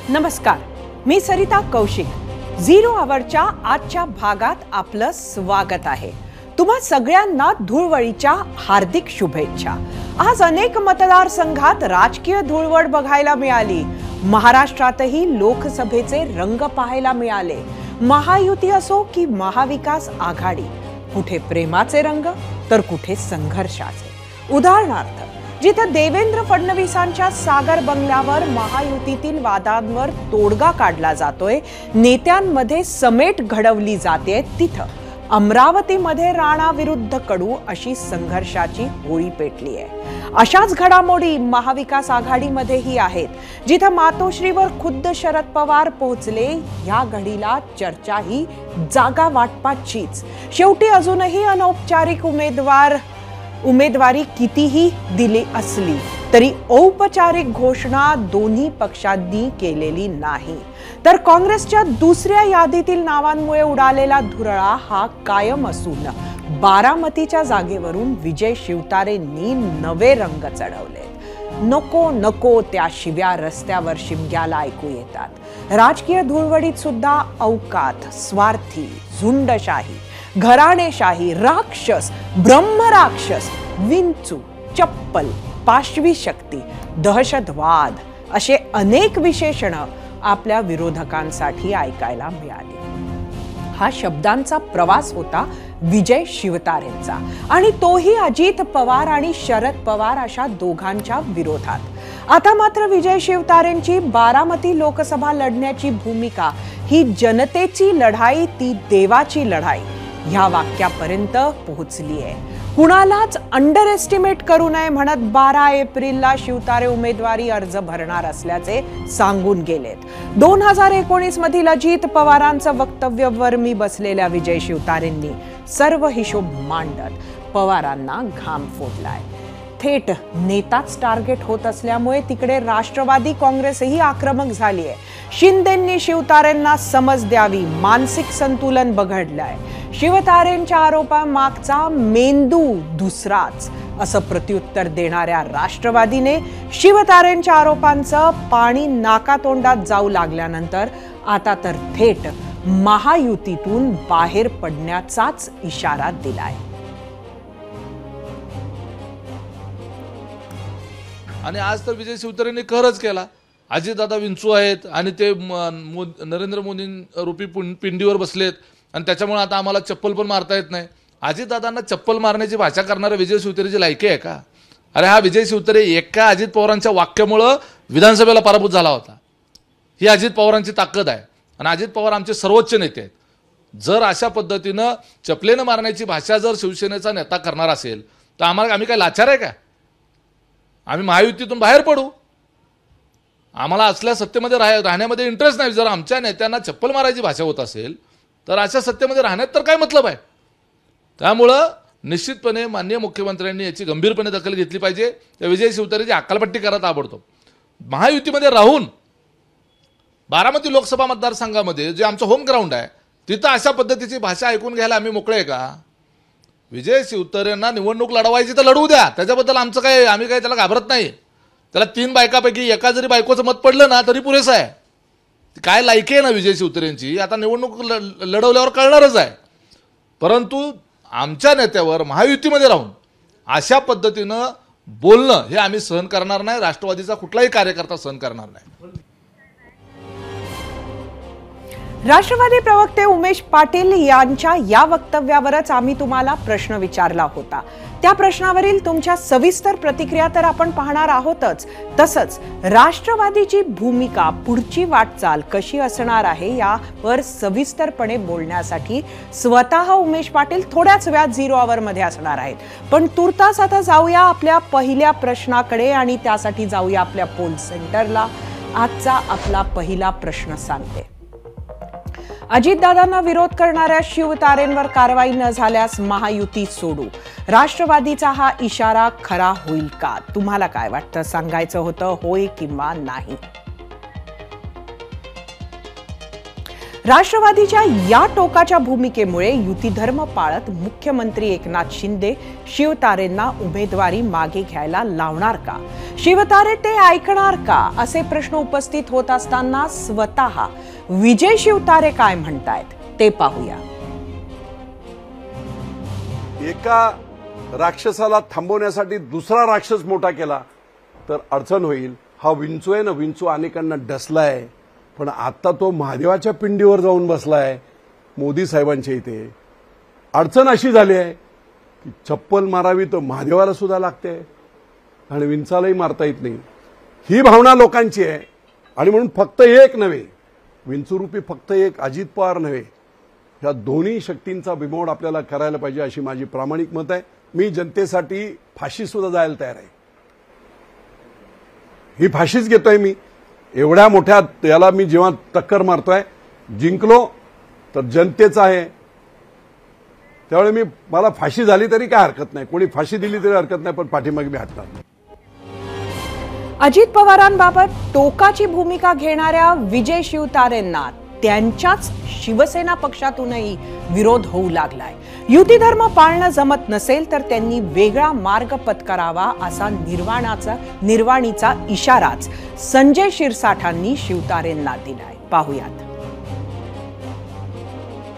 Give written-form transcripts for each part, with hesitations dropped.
नमस्कार, मी सरिता कौशिक. झिरो आवरच्या आजच्या भागात आपलं स्वागत आहे. तुम्हा सगळ्यांना धुळवडीच्या हार्दिक शुभेच्छा. आज अनेक मतदारसंघात राजकीय धुळवड बघायला मिळाली. महाराष्ट्रातही लोकसभेचे रंग पाहायला मिळाले. महायुती असो की महाविकास आघाडी, कुठे प्रेमाचे रंग तर कुठे संघर्षाचे. उदाहरणार्थ, जिथे देवेंद्र फडणवीसांच्या सागर बंगल्यावर महायुतीतील वादांवर तोडगा काढला जातोय, नेत्यांमध्ये समेट घडवली जाते, तिथं अमरावतीमध्ये राणा विरुद्ध कडू अशी संघर्षाची होळी पेटली आहे. अशाच घडामोडी महाविकास आघाडीमध्येही आहेत, जिथं मातोश्रीवर खुद्द शरद पवार पोहोचले. या घडीला चर्चा ही जागा वाटपाचीच. शेवटी अजूनही अनौपचारिक उमेदवारी कितीही दिली असली तरी औपचारिक घोषणा दोन्ही पक्षांनी केलेली नाही. तर काँग्रेसच्या दुसऱ्या यादीतील नावांमुळे उडालेला धुरळा हा कायम असून बारामतीच्या जागेवरून विजय शिवतारेंनी नवे रंग चढवले. नको नको त्या शिव्या रस्त्यावर शिमग्याला ऐकू येतात. राजकीय धुळवडीत सुद्धा अवकात, स्वार्थी, झुंडशाही, घराणेशाही, राक्षस, ब्रह्मराक्षस, विंचू, चप्पल, पाशवी शक्ती, दहशतवाद असे अनेक विशेषण आपल्या विरोधकांसाठी ऐकायला मिळाली. हा शब्दांचा प्रवास होता विजय शिवतारेंचा, आणि तोही अजित पवार आणि शरद पवार अशा दोघांच्या विरोधात. आता मात्र विजय शिवतारेंची बारामती लोकसभा लढण्याची भूमिका ही जनतेची लढाई, ती देवाची लढाई ह्या वाक्यापर्यंत पोहोचली आहे. कुणालाच अंडर एस्टिमेट करू नये म्हणत 12 एप्रिलला शिवतारे उमेदवारी अर्ज भरणार असल्याचे सांगून गेलेत. 2019 मधील अजित पवारांचं वक्तव्यावर मी बसलेल्या विजय शिवतारेंनी सर्व हिशोब मांडत पवारांना घाम फोडलाय. थेट नेताच टार्गेट होत असल्यामुळे तिकडे राष्ट्रवादी काँग्रेसही आक्रमक झाली आहे. शिंदेंनी शिवतारेंना समज द्यावी, मानसिक संतुलन बिघडलंय. शिवतारेंच्या आरोपामागचा मेंदू दुसराच असं प्रत्युत्तर देणाऱ्या राष्ट्रवादीने शिवतारेंच्या आरोपांचं पाणी नाकातोंडात जाऊ लागल्यानंतर आता तर थेट महायुतीतून बाहेर पडण्याचाच इशारा दिलाय. आणि आज तर विजय शिवतारेंनी कहरच केला. अजितदादा विंचू आहेत आणि ते नरेंद्र मोदी रूपी पिंडीवर बसलेत, आणि त्याच्यामुळे आता आम्हाला चप्पल पण मारता येत नाही. अजितदादांना चप्पल मारण्याची भाषा करणारे विजय शिवतारेची लायकी आहे का? अरे हा विजय शिवतारे एका अजित पवारांच्या वाक्यामुळं विधानसभेला पराभूत झाला होता. ही अजित पवारांची ताकद आहे, आणि अजित पवार आमचे सर्वोच्च नेते आहेत. जर अशा पद्धतीनं चपलेनं मारण्याची भाषा जर शिवसेनेचा नेता करणार असेल तर आम्ही काय लाचार आहे का? आम्ही महायुतीतून बाहेर पडू. आम्हाला असल्या सत्तेमध्ये राहण्यामध्ये इंटरेस्ट नाही. जर आमच्या नेत्यांना चप्पल मारायची भाषा होत असेल तर अशा सत्तेमध्ये राहण्यात तर काय मतलब आहे? त्यामुळं निश्चितपणे माननीय मुख्यमंत्र्यांनी याची गंभीरपणे दखल घेतली पाहिजे. त्या विजय शिवतारेची अक्कलपट्टी करत आवडतो. महायुतीमध्ये राहून बारामती लोकसभा मतदारसंघामध्ये जे आमचं होम ग्राउंड आहे तिथं अशा पद्धतीची भाषा ऐकून घ्यायला आम्ही मोकळे आहे का? विजय शिवतारेंना निवडणूक लढवायची तर लढवू द्या, त्याच्याबद्दल आमचं काय, आम्ही काय त्याला घाबरत नाही. त्याला 3 बायकापैकी एका जरी बायकोचं मत पडलं ना तरी पुरेसं आहे. काय लायकी आहे ना विजय शिवतारेंची, आता निवडणूक लढवल्यावर कळणारच आहे. परंतु आमच्या नेत्यावर महायुतीमध्ये राहून अशा पद्धतीनं बोलणं हे आम्ही सहन करणार नाही. राष्ट्रवादीचा कुठलाही कार्यकर्ता सहन करणार नाही. राष्ट्रवादी प्रवक्ते उमेश पाटील यांच्या या वक्तव्यावरच आम्ही तुम्हाला प्रश्न विचारला होता. त्या प्रश्नावरील तुमच्या सविस्तर प्रतिक्रिया तर आपण पाहणार आहोतच. तसंच राष्ट्रवादीची भूमिका, पुढची वाटचाल कशी असणार आहे यावर सविस्तरपणे बोलण्यासाठी स्वतः उमेश पाटील थोड्याच वेळात झिरो आवर मध्ये असणार आहेत. पण तुर्तास आता जाऊया आपल्या पहिल्या प्रश्नाकडे, आणि त्यासाठी जाऊया आपल्या पोल सेंटरला. आजचा आपला पहिला प्रश्न सांगते, अजितदादांना विरोध करणाऱ्या शिवतारेंवर कारवाई न झाल्यास महायुती सोडू. राष्ट्रवादीचा हा इशारा खरा होईल का? तुम्हाला काय वाटतं? सांगायचं होतं होय किंवा नाही. राष्ट्रवादीच्या या टोकाच्या भूमिकेमुळे युती धर्म पाळत मुख्यमंत्री एकनाथ शिंदे शिवतारेंना उमेदवारी मागे घ्यायला लावणार का? शिवतारे ते ऐकणार का? असे प्रश्न उपस्थित होत असताना स्वतः विजय शिवतारे काय म्हणतायत ते पाहूया. एका राक्षसाला थांबवण्यासाठी दुसरा राक्षस मोठा केला तर अडचण होईल. हा विंचू आहे ना, विंचू अनेकांना डसलाय, पण आता तो महादेवाच्या पिंडीवर जाऊन बसलाय मोदी साहेबांच्या इथे. अडचण अशी झाली आहे की चप्पल मारावी तर महादेवाला सुद्धा लागते आणि विंचालाही मारता येत नाही. ही भावना लोकांची आहे आणि म्हणून फक्त एक नव्हे, विंचूरूपी फक्त एक अजित पवार नव्हे, ह्या दोन्ही शक्तींचा बिमोड आपल्याला करायला पाहिजे अशी माझी प्रामाणिक मत आहे. मी जनतेसाठी फाशी सुद्धा जायला तयार आहे. ही फाशीच घेतोय मी. एवढ्या मोठ्या याला मी जेव्हा टक्कर मारतोय, जिंकलो तर जनतेचा आहे, त्यावेळी मला फाशी झाली तरी काय हरकत नाही, कोणी फाशी दिली तरी हरकत नाही, पण पाठीमागे मी हटणार नाही. अजित पवारांबाबत टोकाची भूमिका घेणाऱ्या विजय शिवतारेंना त्यांच्याच शिवसेना पक्षातूनही विरोध होऊ लागलाय. युती धर्म पाळणं जमत नसेल तर त्यांनी वेगळा मार्ग पत्करावा असा निर्वाणीचा इशाराच संजय शिरसाठांनी शिवतारेंना दिलाय. पाहुयात.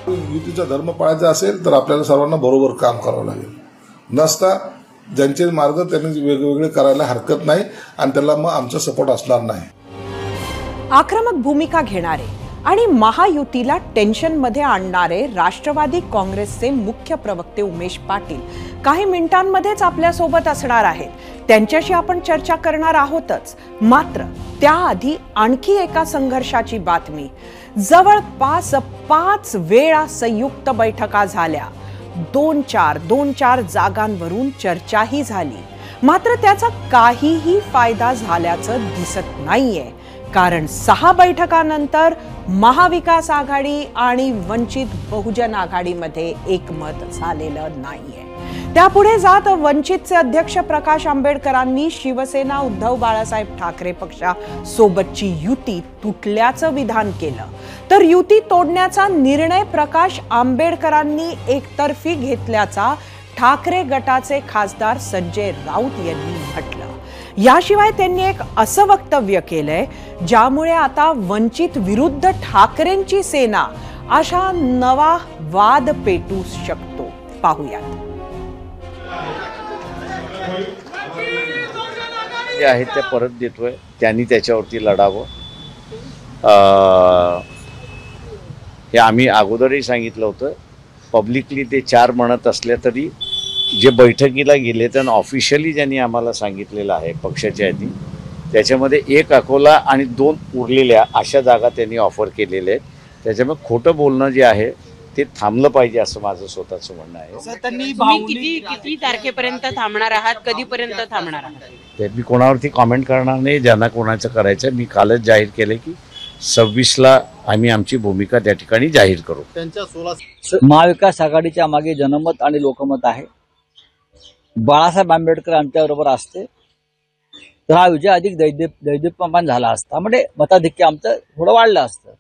युतीचा धर्म पाळायचा असेल तर आपल्याला सर्वांना बरोबर काम करावं लागेल. नसता ज्यांचे मार्ग त्यांनी वेगवेगळे करायला हरकत नाही आणि त्याला मग आमचा सपोर्ट असणार नाही. आक्रमक भूमिका घेणारे आणि महायुतीला टेन्शनमध्ये आणणारे राष्ट्रवादी काँग्रेसचे मुख्य प्रवक्ते उमेश पाटील काही मिनिटांमध्येच आपल्यासोबत असणार आहेत. त्यांच्याशी आपण चर्चा करणार आहोतच. मात्र त्याआधी आणखी एका संघर्षाची बातमी. जवळपास 5 वेळा संयुक्त बैठका झाल्या. 2-4 जागांवरून चर्चाही झाली. मात्र त्याचा काहीही फायदा झाल्याचं दिसत नाहीये. कारण 6 बैठकांनंतर महाविकास आघाडी आणि वंचित बहुजन आघाडीमध्ये एकमत झालेलं नाहीये. त्यापुढे जात वंचितचे अध्यक्ष प्रकाश आंबेडकरांनी शिवसेना उद्धव बाळासाहेब ठाकरे पक्षासोबतची युती तुटल्याचं विधान केलं. तर युती तोडण्याचा निर्णय प्रकाश आंबेडकरांनी एकतर्फी घेतल्याचा ठाकरे गटाचे खासदार संजय राऊत यांनी म्हटलं. याशिवाय त्यांनी एक असं वक्तव्य केलंय ज्यामुळे आता वंचित विरुद्ध ठाकरेंची सेना अशा नवा वाद पेटू शकतो. पाहूयात. जे आहेत ते परत देतोय, त्यांनी त्याच्यावरती लढावं. हे आम्ही अगोदरही सांगितलं होतं. पब्लिकली ते 4 म्हणत असले तरी जे बैठकीला गेले त्यांना ऑफिशियली ज्यांनी आम्हाला सांगितलेलं आहे पक्षाच्या यादी, त्याच्यामध्ये 1 अकोला आणि 2 उरलेल्या अशा जागा त्यांनी ऑफर केलेल्या आहेत. त्याच्यामुळे खोटं बोलणं जे आहे ते थांबलं पाहिजे असं माझं स्वतःचं म्हणणं आहे. तुम्ही किती तारखेपर्यंत थांबणार आहात, कधीपर्यंत थांबणार आहात? ते मी कोणावरती कॉमेंट करणार नाही. ज्यांना कोणाचं करायचं मी कालच जाहीर केलं की 26ला आम्ही आमची भूमिका त्या ठिकाणी जाहीर करू. महाविकास आघाडीच्या मागे जनमत आणि लोकमत आहे. बाळासाहेब आंबेडकर आमच्याबरोबर असते तर हा विजय अधिक दैदिप्यमान झाला असता, म्हणजे मताधिक्य आमचं थोडं वाढलं असतं.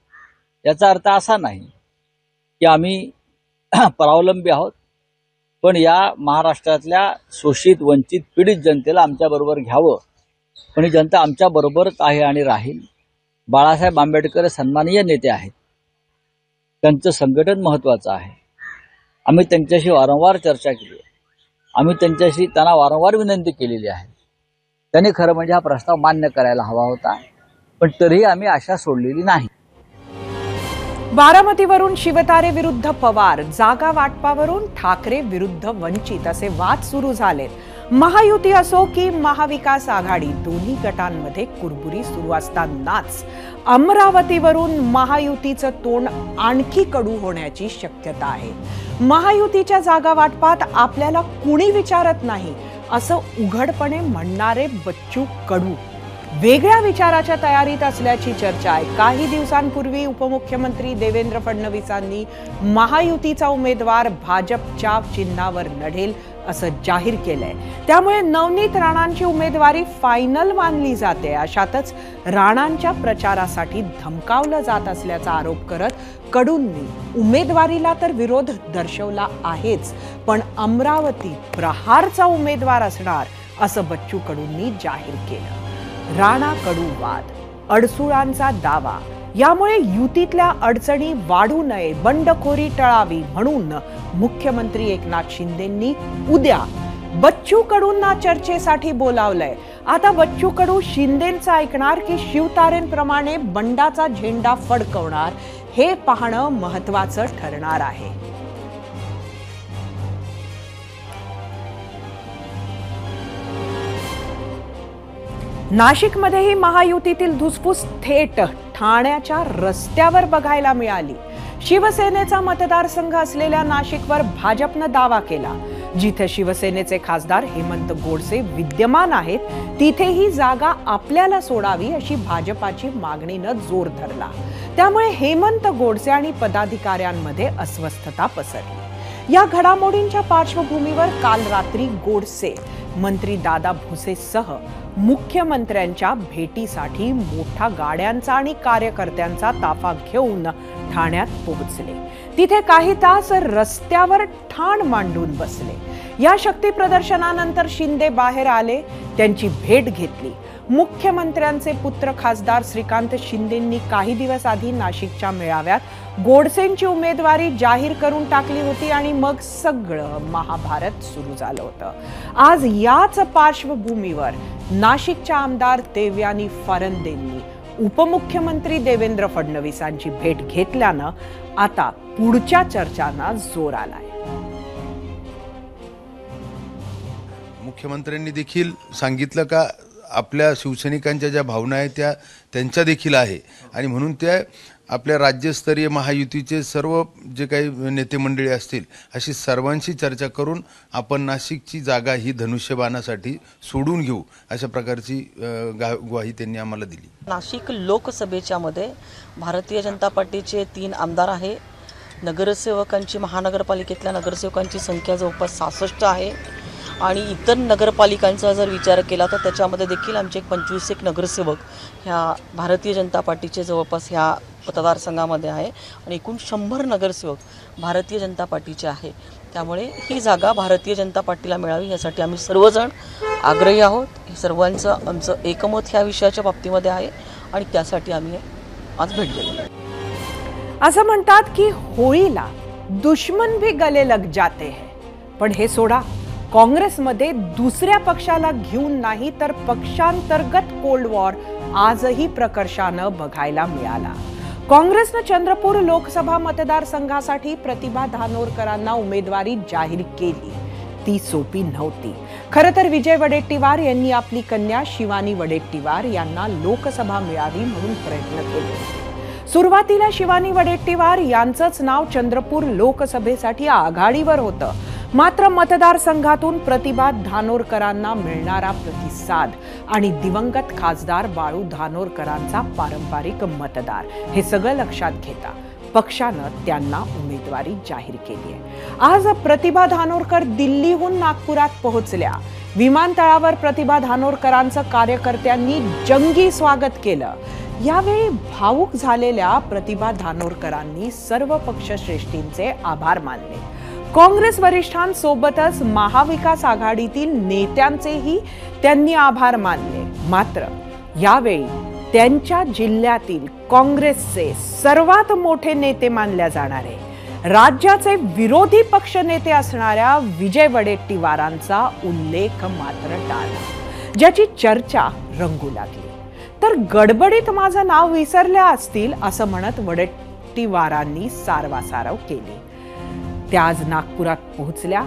याचा अर्थ असा नाही की आम्ही परावलंबी आहोत, पण या महाराष्ट्रातल्या शोषित वंचित पीडित जनतेला आमच्याबरोबर घ्यावं. पण ही जनता आमच्याबरोबरच आहे आणि राहील. बाळासाहेब आंबेडकर सन्माननीय नेते आहेत. त्यांचं संघटन महत्त्वाचं आहे. आम्ही त्यांच्याशी वारंवार चर्चा केली आहे. आम्ही त्यांना वारंवार विनंती केलेली आहे. त्यांनी खरं म्हणजे हा प्रस्ताव मान्य करायला हवा होता, पण तरीही आम्ही आशा सोडलेली नाही. बारामतीवरून शिवतारे विरुद्ध पवार, जागा वाटपावरून ठाकरे विरुद्ध वंचित असे वाद सुरू झालेत. महायुती असो की महाविकास आघाडी, दोन्ही गटांमध्ये कुरबुरी सुरू असतानाच अमरावतीवरून महायुतीचं तोंड आणखी कडू होण्याची शक्यता आहे. महायुतीच्या जागा वाटपात आपल्याला कुणी विचारत नाही असं उघडपणे म्हणणारे बच्चू कडू वेगळ्या विचाराच्या तयारीत असल्याची चर्चा आहे. काही दिवसांपूर्वी उपमुख्यमंत्री देवेंद्र फडणवीसांनी महायुतीचा उमेदवार भाजपच्या चिन्हावर लढेल असं जाहीर केलंय. त्यामुळे नवनीत राणांची उमेदवारी फायनल मानली जाते. अशातच राणांच्या प्रचारासाठी धमकावलं जात असल्याचा आरोप करत कडूंनी उमेदवारीला तर विरोध दर्शवला आहेच, पण अमरावती प्रहारचा उमेदवार असणार असं बच्चू कडूंनी जाहीर केलं. राणा कडू वाद, अडसुळांचा दावा, यामुळे युतीतल्या अडचणी वाढू नये, बंडखोरी टळावी म्हणून मुख्यमंत्री एकनाथ शिंदेंनी उद्या बच्चू कडूंना चर्चेसाठी बोलावलंय. आता बच्चू कडू शिंदेंचं ऐकणार की शिवतारेंप्रमाणे बंडाचा झेंडा फडकवणार, हे पाहणं महत्वाचं ठरणार आहे. नाशिकमध्येही महायुतीतील धुसफूस थेट ठाण्याच्या रस्त्यावर बघायला मिळाली. शिवसेनेचा मतदारसंघ असलेल्या नाशिकवर भाजपनं दावा केला. जिथे शिवसेनेचे खासदार हेमंत गोडसे विद्यमान आहेत, तिथे ही जागा आपल्याला सोडावी अशी भाजपाची मागणीनं जोर धरला. त्यामुळे हेमंत गोडसे आणि पदाधिकाऱ्यांमध्ये अस्वस्थता पसरली. या घडामोडींच्या पार्श्वभूमीवर काल रात्री गोडसे मंत्री दादा भुसेसह मुख्यमंत्र्यांच्या भेटीसाठी मोठा गाड्यांचा आणि कार्यकर्त्यांचा ताफा घेऊन ठाण्यात पोहोचले. तिथे काही तास रस्त्यावर ठाण मांडून बसले. या शक्ती प्रदर्शनानंतर शिंदे बाहेर आले, त्यांची भेट घेतली. मुख्यमंत्र्यांचे पुत्र खासदार श्रीकांत शिंदेंनी काही दिवस आधी नाशिकच्या मेळाव्यात गोडसेंची उमेदवारी जाहीर करून टाकली होती आणि मग सगळं महाभारत सुरू झालं होतं. आज याच पार्श्वभूमीवर नाशिकच्या आमदार देवयानी फडणवीसांनी उपमुख्यमंत्री देवेंद्र फडणवीसांची भेट घेतल्यानं आता पुढच्या चर्चांना जोर आलाय. मुख्यमंत्र्यांनी देखील सांगितलं का आपल्या शिवसैनिकांच्या ज्या भावना आहेत त्या त्यांच्या देखील आहे आणि म्हणून त्या आपल्या राज्यस्तरीय महायुतीचे सर्व जे काही नेते मंडळी असतील अशी सर्वांशी चर्चा करून आपण नाशिकची जागा ही धनुष्यबाणासाठी सोडून घेऊ अशा प्रकारची ग्वाही त्यांनी आम्हाला दिली. नाशिक लोकसभेच्या मध्ये भारतीय जनता पार्टीचे 3 आमदार आहे. नगरसेवकांची महानगरपालिकेतल्या नगरसेवकांची संख्या जवळपास 66 आहे आणि इतर नगरपालिकांचा जर विचार केला तर त्याच्यामध्ये देखील आमचे 25 नगरसेवक ह्या भारतीय जनता पार्टीचे जवळपास ह्या मतदारसंघामध्ये आहे आणि एकूण 100 नगरसेवक भारतीय जनता पार्टीचे आहे. त्यामुळे ही जागा भारतीय जनता पार्टीला मिळावी यासाठी आम्ही सर्वजण आग्रही आहोत. हे सर्वांचं आमचं एकमत ह्या विषयाच्या बाबतीमध्ये आहे आणि त्यासाठी आम्ही आज भेट दिली. असं म्हणतात की होळीला दुश्मन भी गले लग जाते हैं, पण हे सोडा, काँग्रेसमध्ये दुसऱ्या पक्षाला घेऊन नाही तर पक्षांतर्गत कोल्ड वॉर आजही प्रकर्षानं बघायला मिळाला. काँग्रेसनं चंद्रपूर लोकसभा मतदारसंघासाठी प्रतिभा धानोरकरांना उमेदवारी जाहीर केली. ती सोपी नव्हती. खरं तर विजय वडेट्टीवार यांनी आपली कन्या शिवानी वडेट्टीवार यांना लोकसभा मिळावी म्हणून प्रयत्न केले. सुरुवातीला शिवानी वडेट्टीवार यांचंच नाव चंद्रपूर लोकसभेसाठी आघाडीवर होतं. मात्र मतदारसंघातून प्रतिभा धानोरकरांना मिळणारा प्रतिसाद आणि दिवंगत खासदार बाळू धानोरकरांचा पारंपरिक मतदार हे सगळं लक्षात घेता पक्षानं त्यांना उमेदवारी जाहीर केली आहे. आज प्रतिभा धानोरकर दिल्लीहून नागपुरात पोहोचल्या. विमानतळावर प्रतिभा धानोरकरांचं कार्यकर्त्यांनी जंगी स्वागत केलं. यावेळी भावुक झालेल्या प्रतिभा धानोरकरांनी सर्व पक्षश्रेष्ठींचे आभार मानले. काँग्रेस वरिष्ठांसोबतच महाविकास आघाडीतील नेत्यांचेही त्यांनी आभार मानले. मात्र यावेळी त्यांच्या जिल्ह्यातील काँग्रेसचे सर्वात मोठे नेते मानल्या जाणारे राज्याचे विरोधी पक्ष नेते असणाऱ्या विजय वडेट्टीवारांचा उल्लेख मात्र टाळला, ज्याची चर्चा रंगू लागली. तर गडबडीत माझं नाव विसरल्या असतील असं म्हणत वडेट्टीवारांनी सारवासारव केली. त्या आज नागपुरात पोहोचल्या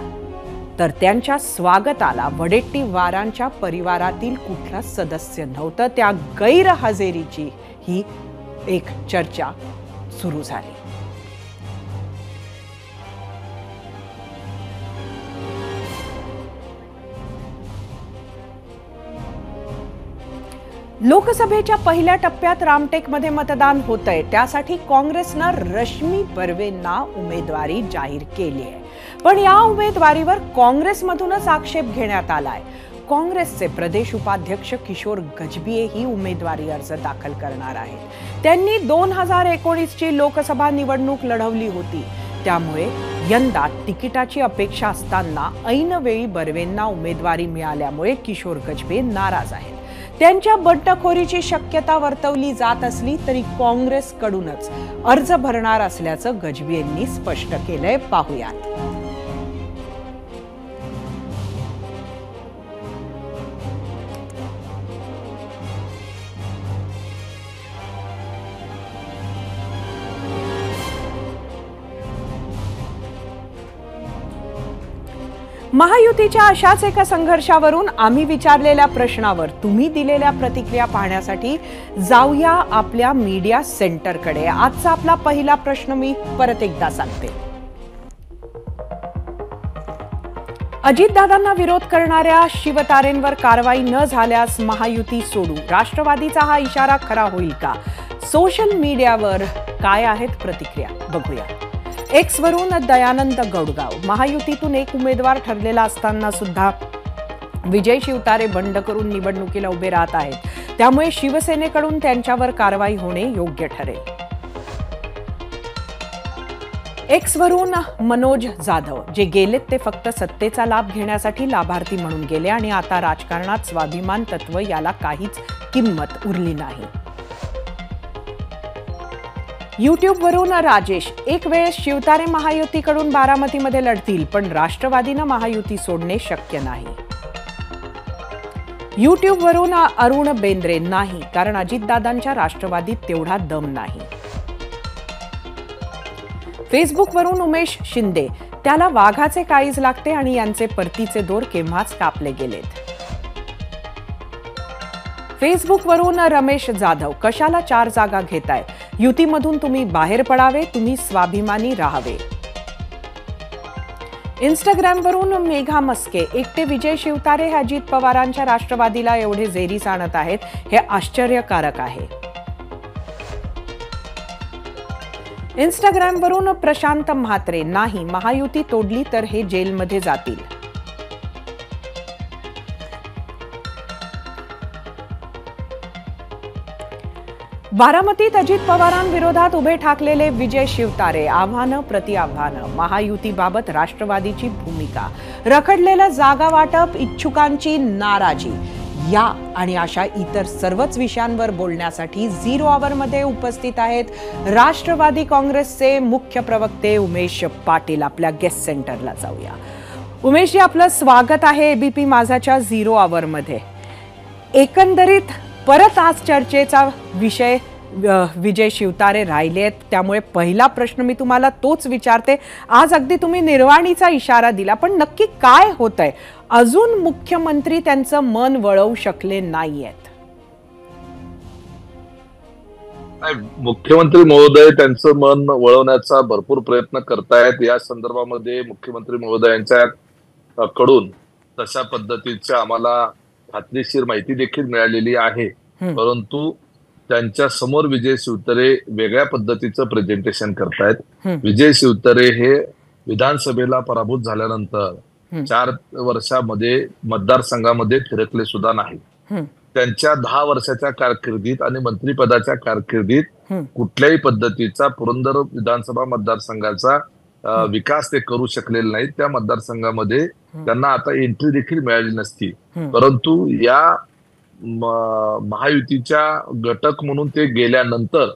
तर त्यांच्या स्वागताला वडेट्टीवारांच्या परिवारातील कुठला सदस्य नव्हतं. त्या गैरहजेरीची ही एक चर्चा सुरू झाली. लोकसभेच्या पहिल्या टप्प्यात रामटेकमध्ये मतदान होतंय, त्यासाठी काँग्रेसनं रश्मी बर्वेंना उमेदवारी जाहीर केली आहे. पण या उमेदवारीवर काँग्रेसमधूनच आक्षेप घेण्यात आलाय. काँग्रेसचे प्रदेश उपाध्यक्ष किशोर गजभिये ही उमेदवारी अर्ज दाखल करणार आहेत. त्यांनी 2019 ची लोकसभा निवडणूक लढवली होती. त्यामुळे यंदा तिकिटाची अपेक्षा असताना ऐनवेळी बर्वेंना उमेदवारी मिळाल्यामुळे किशोर गजभिये नाराज आहेत. त्यांच्या बंडखोरीची शक्यता वर्तवली जात असली तरी काँग्रेसकडूनच अर्ज भरणार असल्याचं गजभियेंनी स्पष्ट केलंय. पाहूयात. महायुतीच्या अशाच एका संघर्षावरून आम्ही विचारलेल्या प्रश्नावर तुम्ही दिलेल्या प्रतिक्रिया पाहण्यासाठी जाऊया आपल्या मीडिया सेंटरकडे. आजचा आपला पहिला प्रश्न मी परत एकदा सांगते. अजितदादांना विरोध करणाऱ्या शिवतारेंवर कारवाई न झाल्यास महायुती सोडू, राष्ट्रवादीचा हा इशारा खरा होईल का? सोशल मीडियावर काय आहेत प्रतिक्रिया बघूया. एक्स वरून दयानंद गौडगाव, महायुतीतून एक उमेदवार ठरलेला असताना सुद्धा विजय शिवतारे बंड करून निवडणुकीला उभे राहत आहेत. त्यामुळे शिवसेनेकडून त्यांच्यावर कारवाई होणे योग्य ठरेल. एक्स वरून मनोज जाधव, जे गेलेत ते फक्त सत्तेचा लाभ घेण्यासाठी लाभार्थी म्हणून गेले आणि आता राजकारणात स्वाभिमान तत्व याला काहीच किंमत उरली नाही. युट्यूबवरून राजेश, एक वेळेस शिवतारे महायुतीकडून बारामतीमध्ये लढतील, पण राष्ट्रवादीनं महायुती सोडणे शक्य नाही. युट्यूबवरून अरुण बेंद्रे, नाही, कारण अजितदादांच्या राष्ट्रवादीत तेवढा दम नाही. फेसबुकवरून उमेश शिंदे, त्याला वाघाचे काळीज लागते आणि यांचे परतीचे दोर केव्हाच कापले गेलेत. फेसबुकवरून रमेश जाधव, कशाला 4 जागा घेताय? युतीमधून तुम्ही बाहेर पडावे, तुम्ही स्वाभिमानी राहावे. इंस्टाग्रामवरून मेघा मस्के, एकटे विजय शिवतारे हे अजित पवारांच्या राष्ट्रवादीला एवढे जेरीस आणत आहेत, हे आश्चर्यकारक आहे. इंस्टाग्रामवरून प्रशांत म्हात्रे, नाही, महायुती तोडली तर हे जेलमध्ये जातील. बारामतीत अजित पवारांविरोधात उभे ठाकलेले विजय शिवतारे, आव्हानं प्रति आव्हानं, महायुतीबाबत राष्ट्रवादीची भूमिका, रखडलेलं जागा वाटप, इच्छुकांची नाराजी, या आणि अशा इतर सर्वच विषयांवर बोलण्यासाठी 0 आवरमध्ये उपस्थित आहेत राष्ट्रवादी काँग्रेसचे मुख्य प्रवक्ते उमेश पाटील. आपल्या गेस्ट सेंटरला जाऊया. उमेशजी, आपलं स्वागत आहे एबीपी माझाच्या 0 आवरमध्ये. एकंदरीत परत आज चर्चेचा विषय विजय शिवतारे राहिलेत, त्यामुळे पहिला प्रश्न मी तुम्हाला तोच विचारते. आज अगदी तुम्ही निर्वाणीचा इशारा दिला, पण नक्की काय होतंय? अजून मुख्यमंत्री त्यांचं मन वळवू शकले नाहीयेत. मुख्यमंत्री महोदय त्यांचं मन वळवण्याचा भरपूर प्रयत्न करतायत. या संदर्भामध्ये मुख्यमंत्री महोदयांच्या कडून तशा पद्धतीच्या आम्हाला खात्रीशीर माहिती देखील मिळालेली आहे. परंतु त्यांच्या समोर विजय शिवतारे वेगळ्या पद्धतीचं प्रेझेंटेशन करतायत. विजय शिवतारे हे विधानसभेला पराभूत झाल्यानंतर 4 वर्षामध्ये मतदारसंघामध्ये फिरकले सुद्धा नाही. त्यांच्या 10 वर्षाच्या कारकिर्दीत आणि मंत्रिपदाच्या कारकिर्दीत कुठल्याही पद्धतीचा पुरंदर विधानसभा मतदारसंघाचा विकास ते करू शकलेले नाहीत. त्या मतदारसंघामध्ये त्यांना आता एंट्री देखील मिळाली नसती. परंतु या महायुतीच्या घटक म्हणून ते गेल्यानंतर,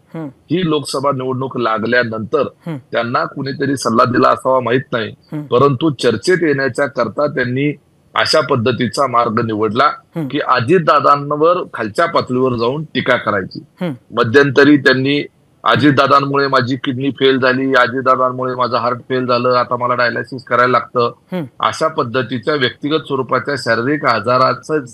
ही लोकसभा निवडणूक लागल्यानंतर त्यांना कुणीतरी सल्ला दिला असावा माहित नाही, परंतु चर्चेत येण्याच्या करता त्यांनी अशा पद्धतीचा मार्ग निवडला की अजितदादांवर खालच्या पातळीवर जाऊन टीका करायची. मध्यंतरी त्यांनी अजितदादांमुळे माझी किडनी फेल झाली, अजितदादांमुळे माझं हार्ट फेल झालं, आता मला डायलिसिस करायला लागतं, अशा पद्धतीच्या व्यक्तिगत स्वरूपाच्या शारीरिक आजाराचं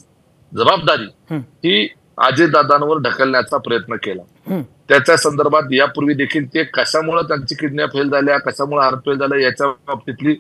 जबाबदारी ही अजितदादांवर ढकलण्याचा प्रयत्न केला. त्याच्या संदर्भात यापूर्वी देखील ते कशामुळे त्यांची किडन्या फेल झाल्या, कशामुळे हार्ट फेल झालं, याच्या बाबतीतली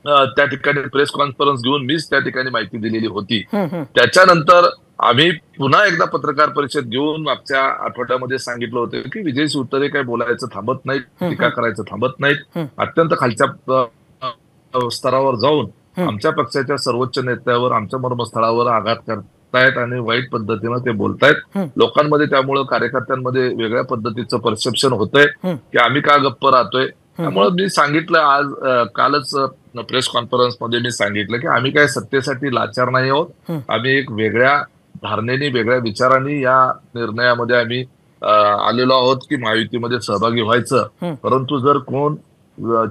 त्या ठिकाणी प्रेस कॉन्फरन्स घेऊन मीच त्या ठिकाणी माहिती दिलेली होती. त्याच्यानंतर आम्ही पुन्हा एकदा पत्रकार परिषद घेऊन मागच्या आठवड्यामध्ये सांगितलं होतं की विजय शिवतारे काय बोलायचं थांबत नाहीत, टीका करायचं थांबत नाहीत, अत्यंत खालच्या स्तरावर जाऊन आमच्या पक्षाच्या सर्वोच्च नेत्यावर, आमच्या मर्मस्थळावर आघात करतायत आणि वाईट पद्धतीनं ते बोलतायत. लोकांमध्ये त्यामुळं कार्यकर्त्यांमध्ये वेगळ्या पद्धतीचं परसेप्शन होतंय की आम्ही का गप्प राहतोय. त्यामुळे मी सांगितलं आज कालच प्रेस कॉन्फरन्स मध्ये मी सांगितलं की आम्ही काय सत्तेसाठी लाचार नाही आहोत. आम्ही एक वेगळ्या धारणेने, वेगळ्या विचारांनी या निर्णयामध्ये आम्ही आलेलो आहोत की महायुतीमध्ये सहभागी व्हायचं. परंतु जर कोण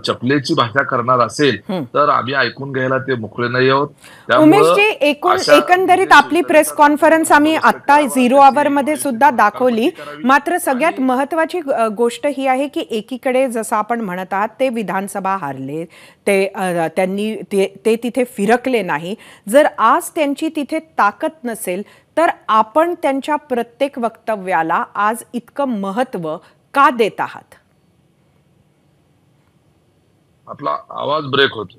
चपलेची भाषा करणार असेल तर आम्ही ऐकून घ्यायला ते मोकळे नाही आहोत. उमेशजी, एकंदरीत आपली प्रेस कॉन्फरन्स आम्ही आता 0 आवर मध्ये सुद्धा दाखवली. मात्र सगळ्यात महत्वाची गोष्ट ही आहे की एकीकडे जसं आपण म्हणत आहात ते विधानसभा हारले, त्यांनी ते तिथे फिरकले नाही. जर आज त्यांची तिथे ताकद नसेल तर आपण त्यांच्या प्रत्येक वक्तव्याला आज इतकं महत्व का देत आहात? आपला आवाज ब्रेक होतो.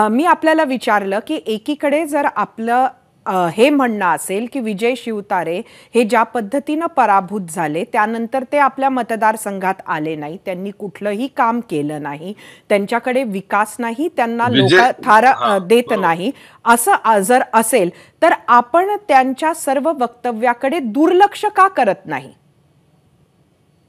मी आपल्याला विचारलं की एकीकडे जर आपलं हे म्हणणं असेल की विजय शिवतारे हे ज्या पद्धतीनं पराभूत झाले त्यानंतर ते आपल्या मतदारसंघात आले नाही, त्यांनी कुठलंही काम केलं नाही, त्यांच्याकडे विकास नाही, त्यांना लोक थार देत नाही, असं जर असेल तर आपण त्यांच्या सर्व वक्तव्याकडे दुर्लक्ष का करत नाही?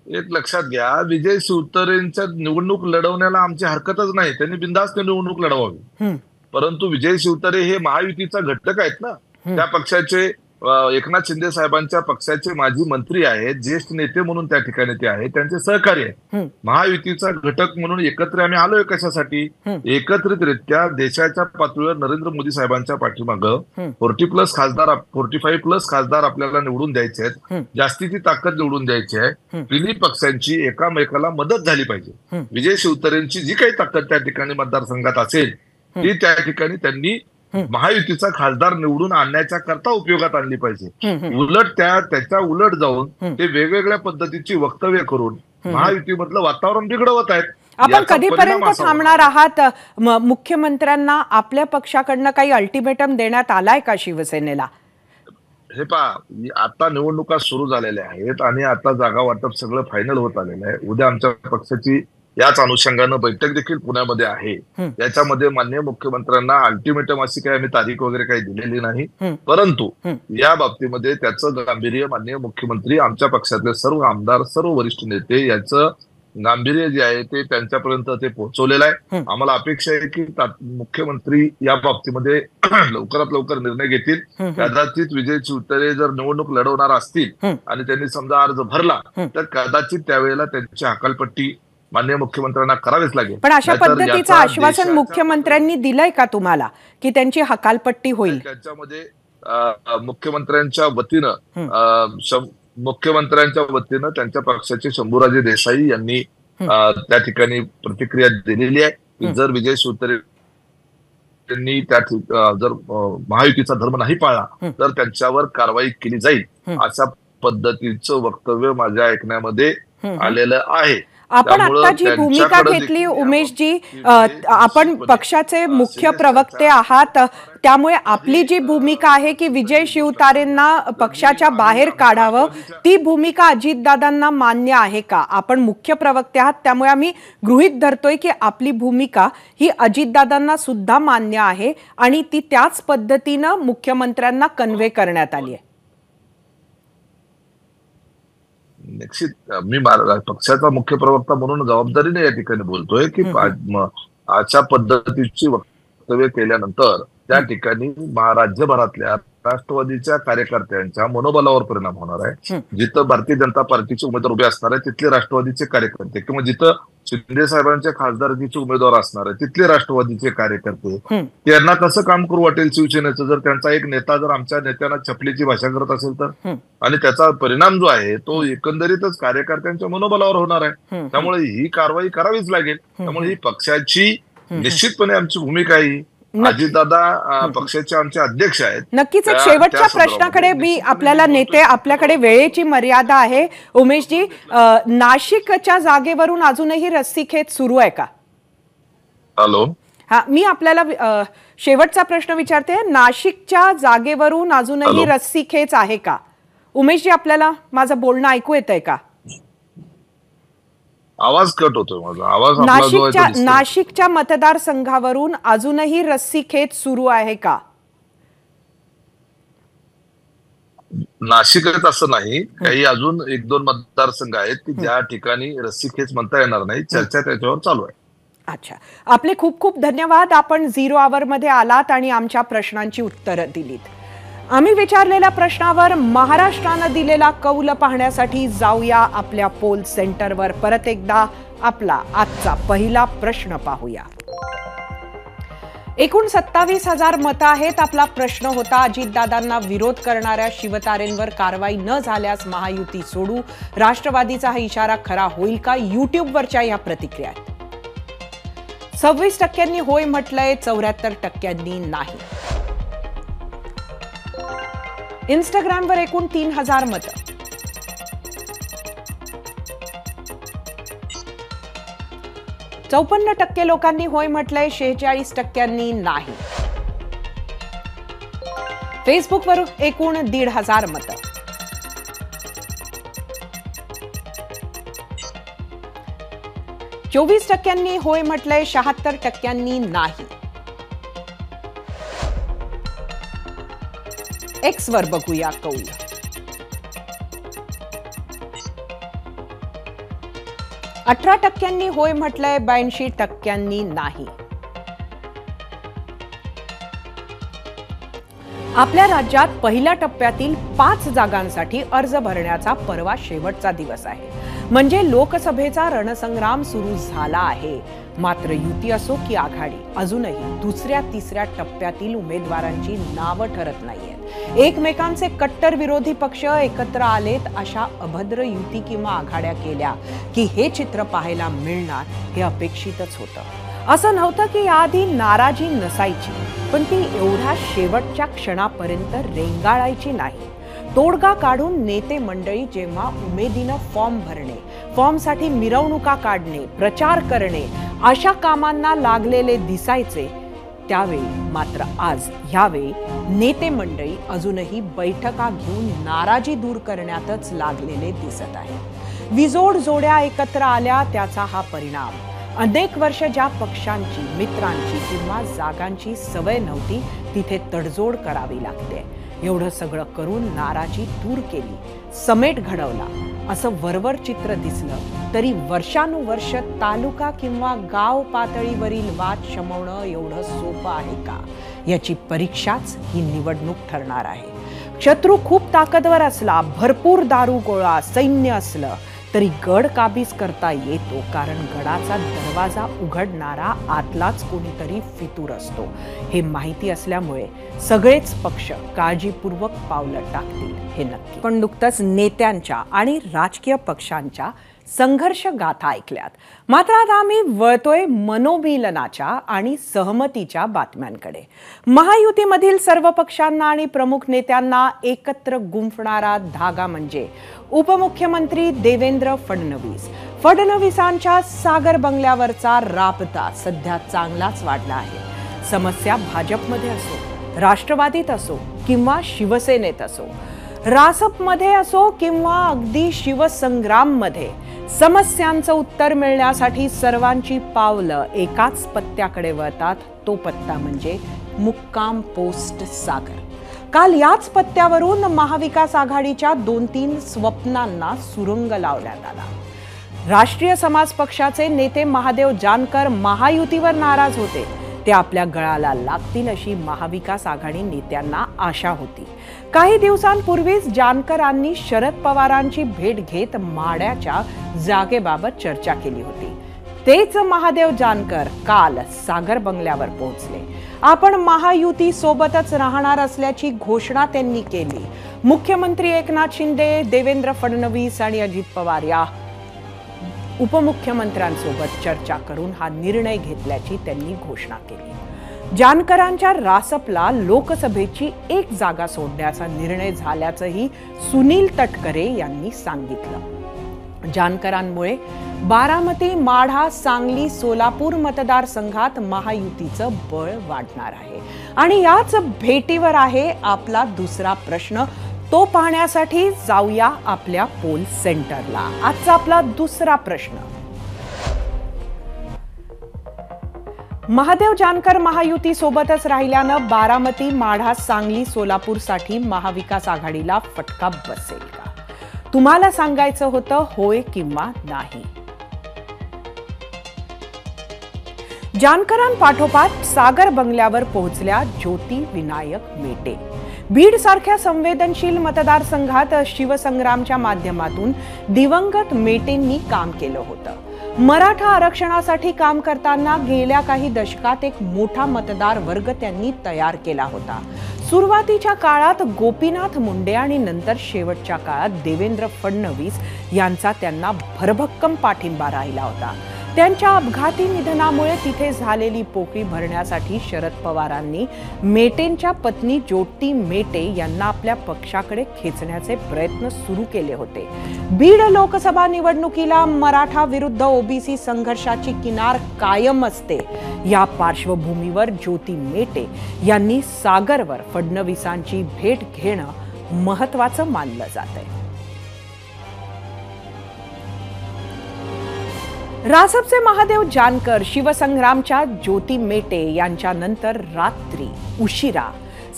एक लक्षात घ्या, विजय शिवतारेंच्या निवडणूक लढवण्याला आमची हरकतच नाही, त्यांनी बिनधास्त निवडणूक लढवावी. परंतु विजय शिवतारे हे महायुतीचा घटक आहेत ना. त्या पक्षाचे एकनाथ शिंदे साहेबांच्या पक्षाचे माजी मंत्री आहेत, ज्येष्ठ नेते म्हणून त्या ठिकाणी ते आहेत, त्यांचे सहकारी आहेत. महायुतीचा घटक म्हणून एकत्र आम्ही आलोय कशासाठी? एकत्रितरित्या देशाच्या पातळीवर नरेंद्र मोदी साहेबांच्या पाठीमागं 45+ खासदार आपल्याला निवडून द्यायचे आहेत, जास्तीची ताकद निवडून द्यायची आहे. तिन्ही पक्षांची एकामेकाला मदत झाली पाहिजे. विजय शिवतारेंची जी काही ताकद त्या ठिकाणी मतदारसंघात असेल ती त्या ठिकाणी त्यांनी महायुतीचा खासदार निवडून आणण्याच्या करता उपयोगात आणली पाहिजे. उलट त्याच्या उलट जाऊन ते वेगवेगळ्या पद्धतीची वक्तव्य करून महायुतीमधलं वातावरण बिघडवत आहेत. आपण कधीपर्यंत थांबणार आहात? मुख्यमंत्र्यांना आपल्या पक्षाकडनं काही अल्टिमेटम देण्यात आलाय का शिवसेनेला? हे पहा, आता निवडणुका सुरू झालेल्या आहेत आणि आता जागा वाटप सगळं फायनल होत आलेलं आहे. उद्या आमच्या पक्षाची याच अनुषंगानं बैठक देखील पुण्यामध्ये आहे. याच्यामध्ये माननीय मुख्यमंत्र्यांना अल्टिमेटम अशी काही आम्ही तारीख वगैरे काही दिलेली नाही, परंतु या बाबतीमध्ये त्याचं गांभीर्य माननीय मुख्यमंत्री, आमच्या पक्षातले सर्व आमदार, सर्व वरिष्ठ नेते याचं गांभीर्य जे आहे ते त्यांच्यापर्यंत ते पोहोचवलेलं आहे. आम्हाला अपेक्षा आहे की मुख्यमंत्री या बाबतीमध्ये लवकरात लवकर निर्णय घेतील. कदाचित विजय शिवतारे जर निवडणूक लढवणार असतील आणि त्यांनी समजा अर्ज भरला तर कदाचित त्यावेळेला त्यांची हकालपट्टी माननीय मुख्यमंत्र्यांना करावीच लागेल. पण अशा पद्धतीचं आश्वासन मुख्यमंत्र्यांनी दिलंय का तुम्हाला की त्यांची हकालपट्टी होईल? त्याच्यामध्ये मुख्यमंत्र्यांच्या वतीनं त्यांच्या पक्षाचे शंभूराजे देसाई यांनी त्या ठिकाणी प्रतिक्रिया दिलेली आहे की जर विजय शिवतारे त्यांनी जर महायुतीचा धर्म नाही पाळला तर त्यांच्यावर कारवाई केली जाईल, अशा पद्धतीचं वक्तव्य माझ्या ऐकण्यामध्ये आलेलं आहे. आपण आता जी भूमिका घेतली उमेशजी, आपण पक्षाचे मुख्य प्रवक्ते आहात, त्यामुळे आपली जी भूमिका आहे की विजय शिवतारेंना पक्षाच्या बाहेर काढावं, ती भूमिका अजितदादांना मान्य आहे का? आपण मुख्य प्रवक्ते आहात त्यामुळे आम्ही गृहीत धरतोय की आपली भूमिका ही अजितदादांना सुद्धा मान्य आहे आणि ती त्याच पद्धतीनं मुख्यमंत्र्यांना कन्व्हे करण्यात आली आहे. निश्चित मी पक्षाचा मुख्य प्रवक्ता म्हणून जबाबदारीने या ठिकाणी बोलतोय की अशा पद्धतीची वक्तव्य केल्यानंतर त्या ठिकाणी राज्यभरातल्या राष्ट्रवादीच्या कार्यकर्त्यांच्या मनोबलावर परिणाम होणार आहे. जिथं भारतीय जनता पार्टीचे उमेदवार उभे असणार आहे तिथले राष्ट्रवादीचे कार्यकर्ते, किंवा जिथं शिंदे साहेबांच्या खासदारकीचे उमेदवार असणार आहे तिथले राष्ट्रवादीचे कार्यकर्ते, त्यांना कसं काम करू वाटेल शिवसेनेचं जर त्यांचा एक नेता जर आमच्या नेत्यांना चपलीची भाषा करत असेल तर? आणि त्याचा परिणाम जो आहे तो एकंदरीतच कार्यकर्त्यांच्या मनोबलावर होणार आहे. त्यामुळे ही कारवाई करावीच लागेल. त्यामुळे ही पक्षाची निश्चितपणे आमची भूमिका आहे. अजितदादा पक्षाचे आमचे अध्यक्ष आहेत. नक्कीच. एक शेवटच्या प्रश्नाकडे मी आपल्याला नेते, आपल्याकडे वेळेची मर्यादा आहे. उमेशजी, नाशिकच्या जागेवरून अजूनही रस्सीखेच सुरू आहे का? हॅलो, हा, मी आपल्याला शेवटचा प्रश्न विचारते. नाशिकच्या जागेवरून अजूनही रस्सीखेच आहे का? उमेशजी, आपल्याला माझं बोलणं ऐकू येतंय का? आवाज कट होतोय माझा. आवाज नाशिकच्या मतदारसंघावरून अजूनही रस्सीखेच सुरू आहे का? नाशिकच असं नाही, काही अजून 1-2 मतदारसंघ आहेत की ज्या ठिकाणी रस्सीखेच म्हणता येणार नाही. चर्चा त्याच्यावर चालू आहे. अच्छा, आपले खूप खूप धन्यवाद. आपण 0 आवर मध्ये आलात आणि आमच्या प्रश्नांची उत्तरं दिलीत. आम्ही विचारलेल्या प्रश्नावर महाराष्ट्रानं दिलेला कौल पाहण्यासाठी जाऊया आपल्या पोल सेंटरवर. परत एकदा आपला आजचा पहिला प्रश्न पाहूया. एकूण 27,000 मतं आहेत. आपला प्रश्न होता, अजितदादांना विरोध करणाऱ्या शिवतारेंवर कारवाई न झाल्यास महायुती सोडू. राष्ट्रवादीचा हा इशारा खरा होईल का? युट्यूबवरच्या या प्रतिक्रिया आहेत. 26% होय म्हटलंय, 74% नाही. इंस्टाग्रामवर एकूण 3,000 मतं. %54 लोकांनी होय म्हटलंय, 46% नाही. फेसबुकवर एकूण 1,500 मतं. %24 होय म्हटलंय, 76% नाही. एक्स वर बघूया कौल. %18 होय म्हटलंय, 82% नाही. आपल्या राज्यात पहिल्या टप्प्यातील 5 जागांसाठी अर्ज भरण्याचा परवा शेवटचा दिवस आहे. म्हणजे लोकसभेचा रणसंग्राम सुरू झाला आहे. मात्र युती असो की आघाडी, अजूनही दुसऱ्या तिसऱ्या टप्प्यातील उमेदवारांची नावं ठरत नाहीयेत. एकमेकांचे कट्टर विरोधी पक्ष एकत्र आलेत, अशा अभद्र युती किंवा आघाड्या केल्या की हे चित्र पाहायला मिळणार हे अपेक्षितच होतं. असं नव्हतं की याआधी नाराजी नसायची, पण ती एवढ्या शेवटच्या क्षणापर्यंत रेंगाळायची नाही. तोडगा काढून नेते मंडळी जेव्हा उमेदीनं फॉर्म भरणे, फॉर्मसाठी मिरवणुका काढणे, प्रचार करणे अशा कामांना लागलेले दिसायचे, त्यावेळी मात्र आज ह्यावेळी नेते मंडळी अजूनही बैठका घेऊन नाराजी दूर करण्यातच लागलेले दिसत आहे. विजोड जोड्या एकत्र आल्या त्याचा हा परिणाम. अनेक वर्ष ज्या पक्षांची, मित्रांची किंवा जागांची सवय नव्हती तिथे तडजोड करावी लागते. एवढं सगळं करून नाराजी दूर केली, समेट घडवला असं वरवर चित्र दिसलं तरी वर्षानुवर्ष तालुका किंवा गाव पातळीवरील वाद शमवणं एवढं सोपं आहे का, याची परीक्षाच ही निवडणूक ठरणार आहे. शत्रू खूप ताकदवर असला, भरपूर दारुगोळा सैन्य असलं तरी गड काबीज करता येतो, कारण गडाचा दरवाजा उघडणारा आतलाच कोणीतरी फितूर असतो. हे माहिती असल्यामुळे सगळेच पक्ष काळजीपूर्वक पावलं टाकतील हे नक्की. पण नुकतंच नेत्यांच्या आणि राजकीय पक्षांच्या संघर्ष गाथा ऐकल्यात. मात्र आता आम्ही वळतोय मनोमिलनाच्या आणि सहमतीच्या बातम्यांकडे. महायुतीमधील सर्व पक्षांना आणि प्रमुख नेत्यांना एकत्र गुंफणारा धागा म्हणजे उपमुख्यमंत्री देवेंद्र फडणवीस. फडणवीसांच्या सागर बंगल्यावरचा राबता सध्या चांगलाच वाढला आहे. समस्या भाजपमध्ये असो, राष्ट्रवादीत असो किंवा शिवसेनेत असो, रासपमध्ये असो किंवा अगदी शिवसंग्राममध्ये, समस्यांचं उत्तर मिळण्यासाठी सर्वांची पावलं एकाच पत्त्याकडे वळतात. तो पत्ता म्हणजे मुक्काम पोस्ट सागर. काल याच पत्त्यावरून महाविकास आघाडीच्या 2-3 स्वप्नांना सुरुंग लावण्यात आला. राष्ट्रीय समाज पक्षाचे नेते महादेव जानकर महायुतीवर नाराज होते. ते आपल्या गळाला लागतील अशी महाविकास आघाडी नेत्यांना आशा होती. काही दिवसांपूर्वीच जानकरांनी शरद पवारांची भेट घेत माड्याच्या जागेबाबत चर्चा केली होती. तेच महादेव जानकर काल सागर बंगल्यावर पोहोचले. आपण महायुती सोबतच राहणार असल्याची घोषणा त्यांनी केली. मुख्यमंत्री एकनाथ शिंदे, देवेंद्र फडणवीस आणि अजित पवार या उपमुख्यमंत्र्यांसोबत चर्चा करून हा निर्णय घेतल्याची त्यांनी घोषणा केली. जानकरांच्या रासपला लोकसभेची 1 जागा सोडण्याचा निर्णय झाल्याचंही सुनील तटकरे यांनी सांगितलं. जानकरांमुळे बारामती, माढा, सांगली, सोलापूर मतदारसंघात महायुतीचं बळ वाढणार आहे. आणि याच भेटीवर आहे आपला दुसरा प्रश्न. तो पाहण्यासाठी जाऊया आपल्या पोल सेंटरला. आजचा आपला दुसरा प्रश्न, महादेव जानकर महायुती सोबतच राहिल्यानं बारामती, माढा, सांगली, सोलापूरसाठी महाविकास आघाडीला फटका बसेल का? तुम्हाला सांगायचं होतं होय किंवा नाही. जानकरांपाठोपाठ सागर बंगल्यावर पोहोचल्या ज्योती विनायक मेटे. बीड सारख्या संवेदनशील मतदारसंघात शिवसंग्रामच्या माध्यमातून दिवंगत मेटेंनी काम केलं होतं. मराठा आरक्षणासाठी काम करताना गेल्या काही दशकात एक मोठा मतदार वर्ग त्यांनी तयार केला होता. सुरुवातीच्या काळात गोपीनाथ मुंडे आणि नंतर शेवटच्या काळात देवेंद्र फडणवीस यांचा त्यांना भरभक्कम पाठिंबा राहिला होता. त्यांच्या अपघाती निधनामुळे तिथे झालेली पोकळी भरण्यासाठी शरद पवारांनी मेटेंच्या पत्नी ज्योती मेटे यांना आपल्या पक्षाकडे खेचण्याचे प्रयत्न सुरू केले होते. बीड लोकसभा निवडणुकीला मराठा विरुद्ध ओबीसी संघर्षाची किनार कायम असते. या पार्श्वभूमीवर ज्योती मेटे यांनी सागरवर फडणवीसांची भेट घेणं महत्त्वाचं मानलं जातंय. रासपचे महादेव जानकर, शिवसंग्रामच्या ज्योती मेटे यांच्यानंतर रात्री उशिरा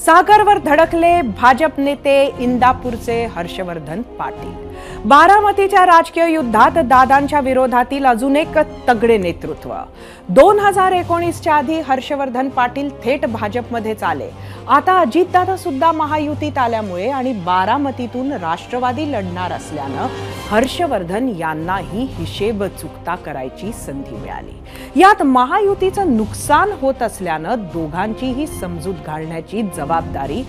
सागरवर धडकले भाजप नेते इंदापूरचे हर्षवर्धन पाटील. बारामतीच्या राजकीय युद्धात दादांच्या विरोधातील अजून एक तगडे नेतृत्व. 2019च्या आधी हर्षवर्धन पाटील थेट भाजपमध्येच आले. आता अजितदादा सुद्धा महायुतीत आल्यामुळे आणि बारामतीतून राष्ट्रवादी लढणार असल्यानं हर्षवर्धन यांनाही हिशेब चुकता करायची संधी मिळाली. यात महायुतीचं नुकसान होत असल्यानं दोघांचीही समजूत घालण्याची जबाबदारी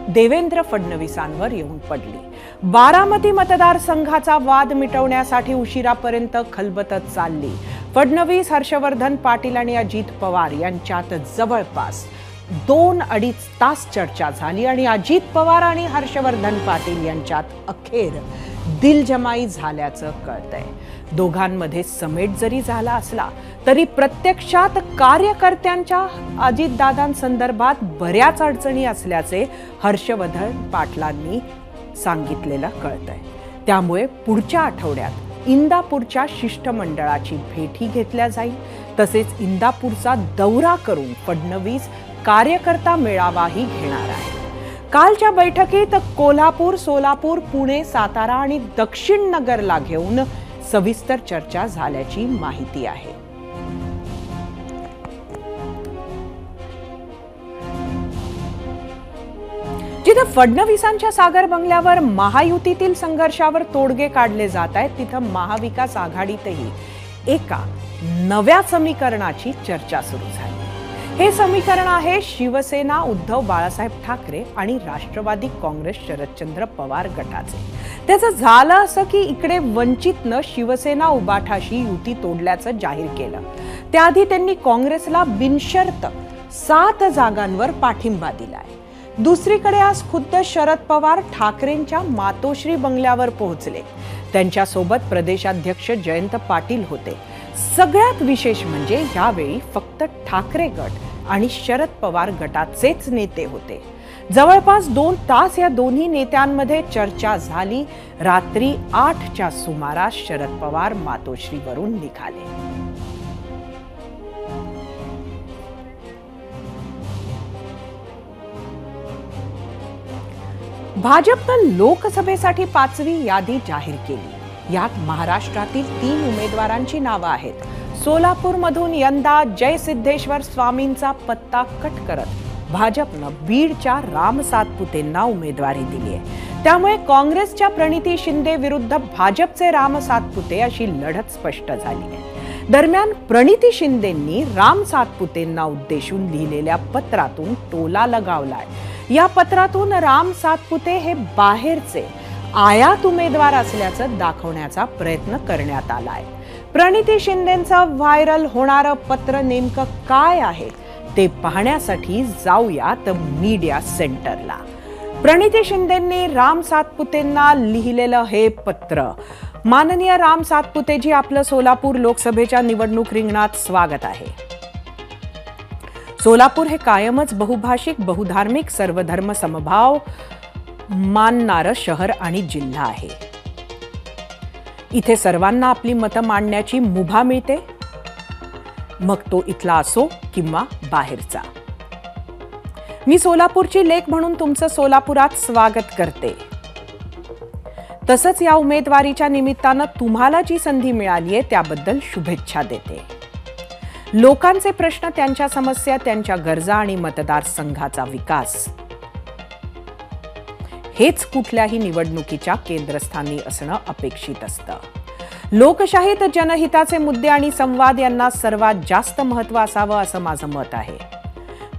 देवेंद्र फडणवीसांवर येऊन पडली. बारामती मतदारसंघाचा वाद मिटवण्यासाठी उशिरापर्यंत खलबतच चालली. फडणवीस, हर्षवर्धन पाटील आणि अजित पवार यांच्यात जवळपास 2-2.5 तास चर्चा झाली आणि अजित पवार आणि हर्षवर्धन पाटील यांच्यात अखेर दिलजमाई झाल्याचं कळतंय. दोघांमध्ये समेट जरी झाला असला तरी प्रत्यक्षात कार्यकर्त्यांच्या अजितदादांसंदर्भात बऱ्याच अडचणी असल्याचे हर्षवर्धन पाटलांनी सांगितलेलं कळतंय. त्यामुळे पुढच्या आठवड्यात इंदापूरच्या शिष्टमंडळाची भेटही घेतल्या जाईल. तसेच इंदापूरचा दौरा करून फडणवीस कार्यकर्ता मेळावाही घेणार आहे. कालच्या बैठकीत कोल्हापूर, सोलापूर, पुणे, सातारा आणि दक्षिण नगरला घेऊन सविस्तर चर्चा झाल्याची माहिती आहे. जिथे फडणवीसांच्या सागर बंगल्यावर महायुतीतील संघर्षावर तोडगे काढले जात आहेत, तिथं महाविकास आघाडीतही एका नव्या समीकरणाची चर्चा सुरू झाली. हे समीकरण आहे शिवसेना उद्धव बाळासाहेब ठाकरे आणि राष्ट्रवादी काँग्रेस शरदचंद्र पवार गटाचे. त्याचं झालं असं की इकडे वंचितनं शिवसेना उबाठाशी युती तोडल्याचं जाहीर केलं. त्याआधी त्यांनी काँग्रेसला बिनशर्त 7 जागांवर पाठिंबा दिलाय. दुसरीकडे आज खुद्द शरद पवार ठाकरेंच्या मातोश्री बंगल्यावर पोहोचले. त्यांच्यासोबत प्रदेशाध्यक्ष जयंत पाटील होते. सगळ्यात विशेष म्हणजे यावेळी फक्त ठाकरे गट आणि शरद पवार गटाचेच नेते होते. जवळपास 2 तास या दोन्ही नेत्यांमध्ये चर्चा झाली. रात्री 8च्या सुमारास शरद पवार मातोश्रीवरून निघाले. भाजपनं लोकसभेसाठी 5वी यादी जाहीर केली. यात महाराष्ट्रातील 3 उमेदवारांची नावं आहेत. सोलापूरमधून यंदा जयसिद्धेश्वर स्वामींचा पत्ता कट करत भाजपनं बीडच्या राम सातपुतेंना उमेदवारी दिली आहे. त्यामुळे काँग्रेसच्या प्रणिती शिंदे विरुद्ध भाजपचे राम सातपुते अशी लढत स्पष्ट झाली आहे. दरम्यान प्रणिती शिंदेंनी राम सातपुतेंना उद्देशून लिहिलेल्या पत्रातून टोला लगावलाय. या पत्रातून राम सातपुते हे बाहेरचे आयात उमेदवार असल्याचं दाखवण्याचा प्रयत्न करण्यात आलाय. प्रणिती शिंदेंचं व्हायरल होणारं पत्र नेमकं काय आहे ते पाहण्यासाठी जाऊयात मीडिया सेंटरला. प्रणिती शिंदेंनी राम सातपुतेंना लिहिलेलं हे पत्र माननीय राम सातपुतेजी, आपलं सोलापूर लोकसभेच्या निवडणूक रिंगणात स्वागत आहे. सोलापूर हे कायमच बहुभाषिक, बहुधार्मिक, सर्वधर्म समभाव मानणारं शहर आणि जिल्हा आहे. इथे सर्वांना आपली मतं मांडण्याची मुभा मिळते, मग तो इथला असो किंवा बाहेरचा. मी सोलापूरची लेक म्हणून तुमचं सोलापुरात स्वागत करते. तसंच या उमेदवारीच्या निमित्तानं तुम्हाला जी संधी मिळाली आहे त्याबद्दल शुभेच्छा देते. लोकांचे प्रश्न, त्यांच्या समस्या, त्यांच्या गरजा आणि मतदारसंघाचा विकास हेच कुठल्याही निवडणुकीच्या केंद्रस्थानी असणं अपेक्षित असतं. लोकशाहीत जनहिताचे मुद्दे आणि संवाद यांना सर्वात जास्त महत्त्व असावं असं माझं मत आहे.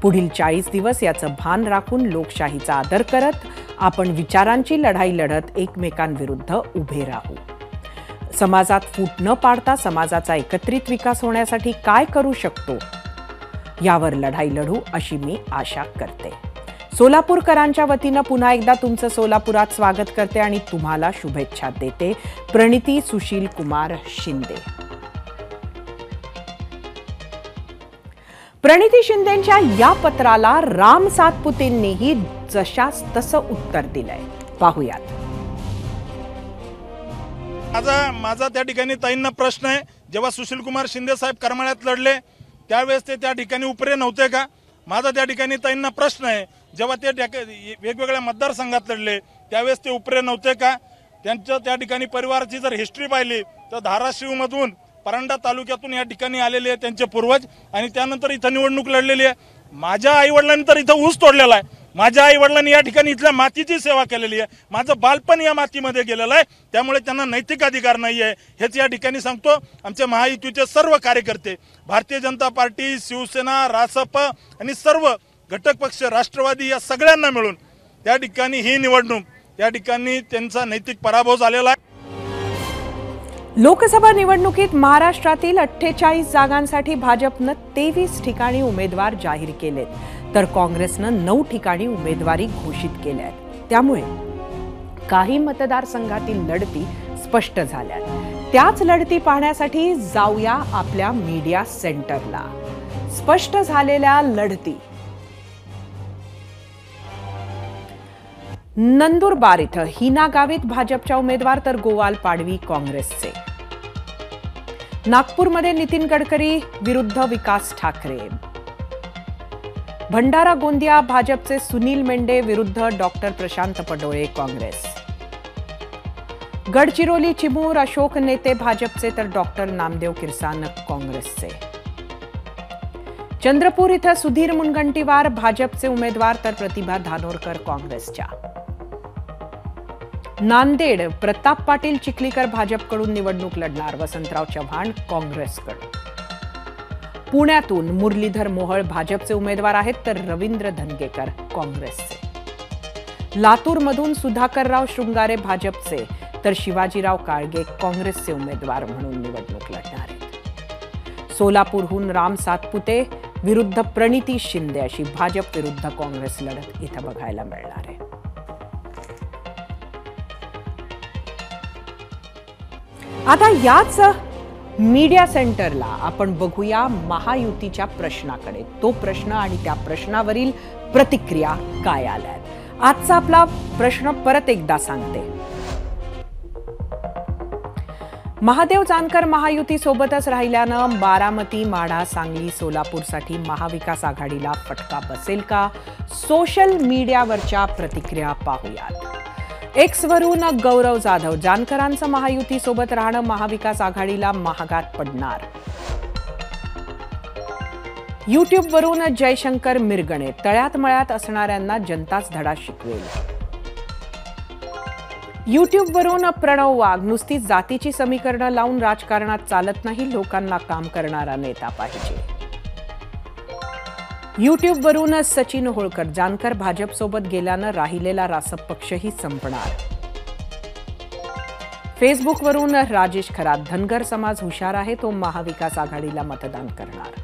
पुढील 40 दिवस याचं भान राखून लोकशाहीचा आदर करत आपण विचारांची लढाई लढत एकमेकांविरुद्ध उभे राहू. समाजात फूट न पाडता समाजाचा एकत्रित विकास होण्यासाठी काय करू शकतो यावर लढाई लढू अशी मी आशा करते. सोलापूरकरांच्या वतीनं पुन्हा एकदा तुमचं सोलापुरात स्वागत करते आणि तुम्हाला शुभेच्छा देते. प्रणिती सुशील कुमार शिंदे. प्रणिती शिंदेंच्या या पत्राला राम सातपुतेंनीही जशास तसं उत्तर दिलंय. पाहूयात. माझा त्या ठिकाणी ताईंना प्रश्न आहे, जेव्हा सुशील कुमार शिंदे साहेब करमाळ्यात लढले त्यावेळेस ते त्या ठिकाणी उपरे नव्हते का? माझा त्या ठिकाणी ताईंना प्रश्न आहे, जेव्हा ते वेगवेगळ्या मतदारसंघात लढले त्यावेळेस ते उपरे नव्हते का? त्यांच्या त्या ठिकाणी परिवाराची जर हिस्ट्री पाहिली तर धाराशिवमधून परंडा तालुक्यातून या ठिकाणी आलेले आहे त्यांचे पूर्वज आणि त्यानंतर इथं निवडणूक लढलेली आहे. माझ्या आईवडिलांनी तर इथं ऊस तोडलेला आहे. माझ्या आईवडिलांनी या ठिकाणी इथल्या मातीची सेवा केलेली आहे. माझं बालपण या मातीमध्ये गेलेलं आहे, त्यामुळे त्यांना नैतिक अधिकार नाही आहे हेच या ठिकाणी सांगतो. आमचे महायुतीचे सर्व कार्यकर्ते, भारतीय जनता पार्टी, शिवसेना, रासप आणि सर्व घटक पक्ष, राष्ट्रवादी या सगळ्यांना मिळून त्या ठिकाणी ही निवडणूक या ठिकाणी त्यांचा नैतिक पराभव झालेला आहे. लोकसभा निवडणुकीत महाराष्ट्रातील 48 जागांसाठी भाजपनं 23 ठिकाणी उमेदवार जाहीर केलेत, तर काँग्रेसनं 9 ठिकाणी उमेदवारी घोषित केल्या आहेत. त्यामुळे काही मतदारसंघातील लढती स्पष्ट झाल्यात. त्याच लढती पाहण्यासाठी जाऊया आपल्या मीडिया सेंटरला. स्पष्ट झालेल्या लढती. नंदुरबार इथं हिना गावित भाजपच्या उमेदवार, तर गोवाल पाडवी काँग्रेसचे. नागपूरमध्ये नितीन गडकरी विरुद्ध विकास ठाकरे. भंडारा गोंदिया भाजपचे सुनील मेंढे विरुद्ध डॉक्टर प्रशांत पडोळे काँग्रेस. गडचिरोली चिमूर अशोक नेते भाजपचे, तर डॉक्टर नामदेव किरसानक काँग्रेसचे. चंद्रपूर इथं सुधीर मुनगंटीवार भाजपचे उमेदवार, तर प्रतिभा धानोरकर काँग्रेसच्या. नांदेड प्रताप पाटील चिखलीकर भाजपकडून निवडणूक लढणार, वसंतराव चव्हाण काँग्रेसकडून. पुण्यातून मुरलीधर मोहोळ भाजपचे उमेदवार आहेत, तर रवींद्र धनगेकर काँग्रेसचे. लातूरमधून सुधाकरराव शृंगारे भाजपचे, तर शिवाजीराव काळगे काँग्रेसचे उमेदवार म्हणून निवडणूक लढणार आहेत. सोलापूरहून राम सातपुते विरुद्ध प्रणिती शिंदे अशी भाजप विरुद्ध काँग्रेस लढत इथं बघायला मिळणार आहे. आता याच मीडिया सेंटरला आपण बघूया महायुतीच्या प्रश्नाकडे. तो प्रश्न आणि त्या प्रश्नावरील प्रतिक्रिया काय आल्यात. आजचा आपला प्रश्न परत एकदा सांगते. महादेव जानकर महायुती सोबतच राहिल्यानं बारामती, माढा, सांगली, सोलापूरसाठी महाविकास आघाडीला फटका बसेल का? सोशल मीडियावरच्या प्रतिक्रिया पाहूयात. एक्सवरून गौरव जाधव, जानकरांचं महायुती सोबत राहणं महाविकास आघाडीला महागात पडणार. युट्यूबवरून जयशंकर मिरगणे, तळ्यात मळ्यात असणाऱ्यांना जनताच धडा शिकवेल. युट्यूबवरून प्रणव वाघ, नुसती जातीची समीकरणं लावून राजकारणात चालत नाही, लोकांना काम करणारा नेता पाहिजे. युट्यूबवरून सचिन होळकर, जानकर भाजपसोबत गेल्यानं राहिलेला रासप पक्षही संपणार. फेसबुकवरून राजेश खरात, धनगर समाज हुशार आहे, तो महाविकास आघाडीला मतदान करणार.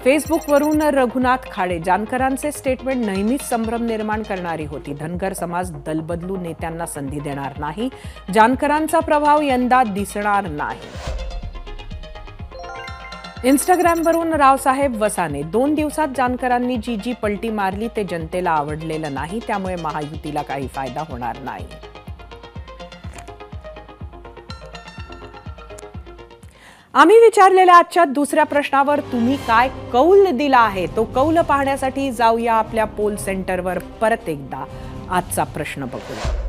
फेसबुकवरून रघुनाथ खाडे, जानकरांचे स्टेटमेंट नेहमीच संभ्रम निर्माण करणारी होती. धनगर समाज दलबदलू नेत्यांना संधी देणार नाही. जानकरांचा प्रभाव यंदा दिसणार नाही. इंस्टाग्रामवरून रावसाहेब वसाने, 2 दिवसात जानकरांनी जी पलटी मारली ते जनतेला आवडलेलं नाही, त्यामुळे महायुतीला काही फायदा होणार नाही. आम्ही विचारलेल्या आजच्या दुसऱ्या प्रश्नावर तुम्ही काय कौल दिला आहे तो कौल पाहण्यासाठी जाऊया आपल्या पोल सेंटरवर परत एकदा. आजचा प्रश्न बघूया.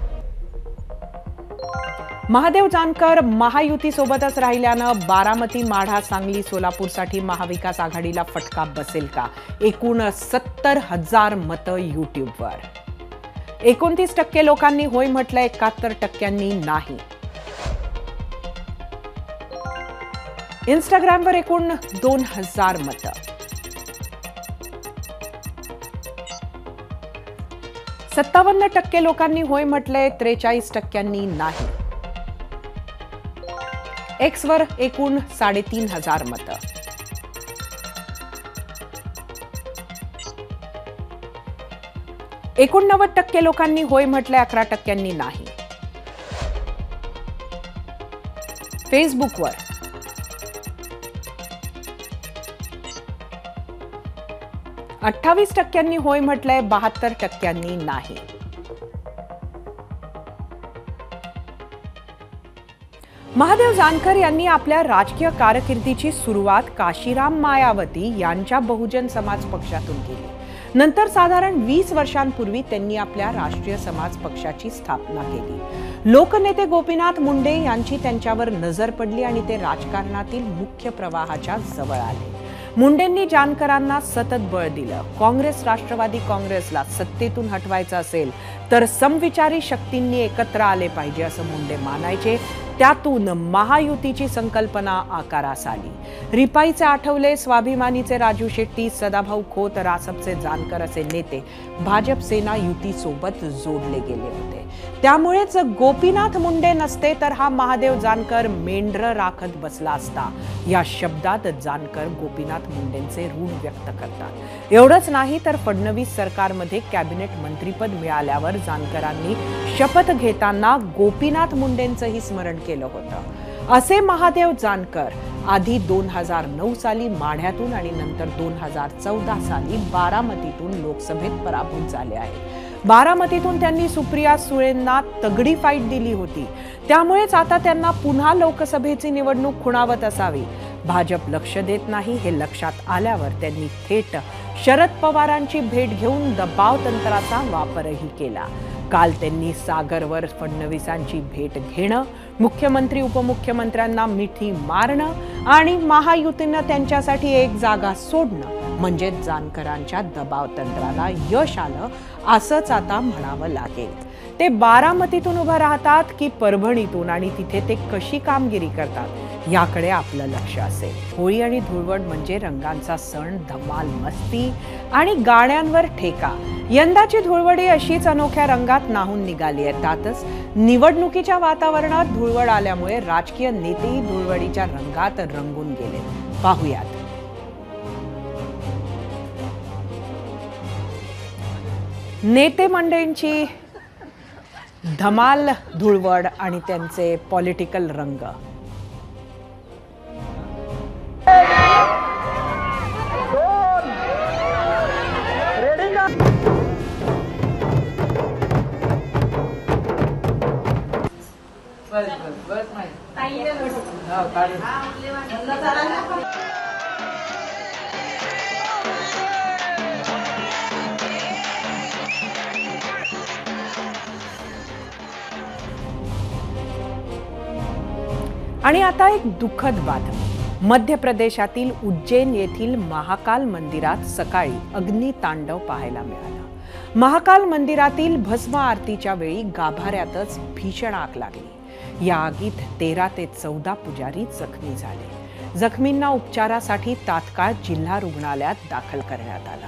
महादेव जानकर महायुतीसोबतच राहिल्यानं बारामती, माढा, सांगली, सोलापूरसाठी महाविकास आघाडीला फटका बसेल का? एकूण 70,000 मतं युट्यूबवर. 29% लोकांनी होय म्हटलंय, 71% नाही. इंस्टाग्रामवर एकूण 2,000 मतं. 57% लोकांनी होय म्हटलंय, 43% नाही. एक्सवर एकूण 3,500 मतं. एकूण 90% लोकांनी होय म्हटलंय, 11% नाही. फेसबुकवर 28% होय म्हटलंय, 72% नाही. महादेव जानकर यांनी आपल्या राजकीय कारकिर्दीची सुरुवात काशीराम मायावती यांच्या बहुजन समाज पक्षातून केली. नंतर साधारण 20 वर्षांपूर्वी त्यांनी आपल्या राष्ट्रीय समाज पक्षाची स्थापना केली. लोकनेते गोपीनाथ मुंडे यांची त्यांच्यावर नजर पडली आणि ते राजकारणातील मुख्य प्रवाहाच्या जवळ आले. मुंडेंनी जानकरांना सतत बळ दिलं. काँग्रेस, राष्ट्रवादी काँग्रेसला सत्तेतून हटवायचं असेल तर समविचारी शक्तींनी एकत्र आले पाहिजे असं मुंडे मानायचे. त्यातून महायुतीची संकल्पना आकारास आली. रिपाईचे आठवले, स्वाभिमानीचे राजू शेट्टी, सदाभाऊ खोत, रासपचे जानकर असे नेते भाजप सेना युतीसोबत जोडले गेले होते. त्यामुळेच गोपीनाथ मुंडे नसते तर हा महादेव जानकर मेंढरं राखत बसला असता, या शब्दात जानकर गोपीनाथ मुंडेंचे ऋण व्यक्त करतात. एवढंच नाही तर फडणवीस सरकारमध्ये कॅबिनेट मंत्रीपद मिळाल्यावर जानकरांनी शपथ घेताना गोपीनाथ मुंडेंचंही स्मरण केलं होतं. असे महादेव जानकर आधी 2009 साली माढ्यातून आणि नंतर 2014 साली बारामतीतून लोकसभेत पराभूत झाले आहेत. बारामतीतून त्यांनी सुप्रिया सुळेंना तगडी फाईट दिली होती. त्यामुळेच आता त्यांना पुन्हा लोकसभेची निवडणूक खुणावत असावी. भाजप लक्ष देत नाही हे लक्षात आल्यावर त्यांनी थेट शरद पवारांची भेट घेऊन दबाव तंत्राचा वापरही केला. काल त्यांनी सागरवर फडणवीसांची भेट घेणं, मुख्यमंत्री उपमुख्यमंत्र्यांना मिठी मारणं आणि महायुतीनं त्यांच्यासाठी एक जागा सोडणं म्हणजे जानकरांच्या दबाव तंत्राला यश आलं असंच आता म्हणावं लागेल. ते बारामतीतून उभं राहतात की परभणीतून आणि तिथे ते कशी कामगिरी करतात याकडे आपलं लक्ष असेल. होळी आणि धुळवड म्हणजे रंगांचा सण, धमाल, मस्ती आणि गाण्यांवर ठेका. यंदाची धुळवडी अशीच अनोख्या रंगात न्हाऊन निघाली आहे. त्यातच निवडणुकीच्या वातावरणात धुळवड आल्यामुळे राजकीय नेतेही धुळवडीच्या रंगात रंगून गेले. पाहुयात. नेते मंडळींची धमाल, धुळवड आणि त्यांचे पॉलिटिकल रंग. आणि आता एक दुःखद बातमी. मध्य प्रदेशातील उज्जैन येथील महाकाल मंदिरात सकाळी अग्नितांडव पाहायला मिळालं. महाकाल मंदिरातील भस्म आरतीच्या वेळी गाभाऱ्यातच भीषण आग लागली. या आगीत 13 ते 14 पुजारी जखमी झाले. जखमींना उपचारासाठी तात्काळ जिल्हा रुग्णालयात दाखल करण्यात आलं.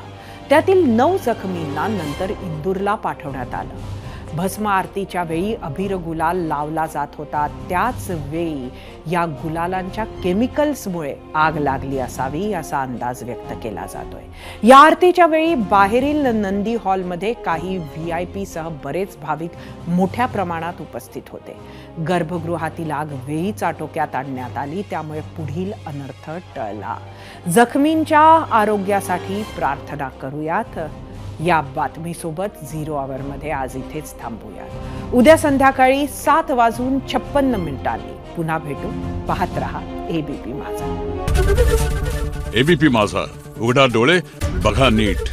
त्यातील 9 जखमींना नंतर इंदूरला पाठवण्यात आलं. भस्म आरतीच्या वेळी अबीर गुलाल लावला जात होता, त्याच वेळी या गुलालांच्या केमिकल्समुळे आग लागली असावी असा अंदाज व्यक्त केला जातोय. या आरतीच्या वेळी बाहेरील नंदी हॉलमध्ये काही VIP सह बरेच भाविक मोठ्या प्रमाणात उपस्थित होते. गर्भगृहातील आग वेळीच आटोक्यात आणण्यात आली, त्यामुळे पुढील अनर्थ टळला. जखमींच्या आरोग्यासाठी प्रार्थना करूयात. या बातमीसोबत 0 आवरमध्ये आज इथेच थांबूयात. उद्या संध्याकाळी 7:56 पुन्हा भेटू. पाहत रहा ABP माझा. ABP माझा, उघडा डोळे बघा नीट.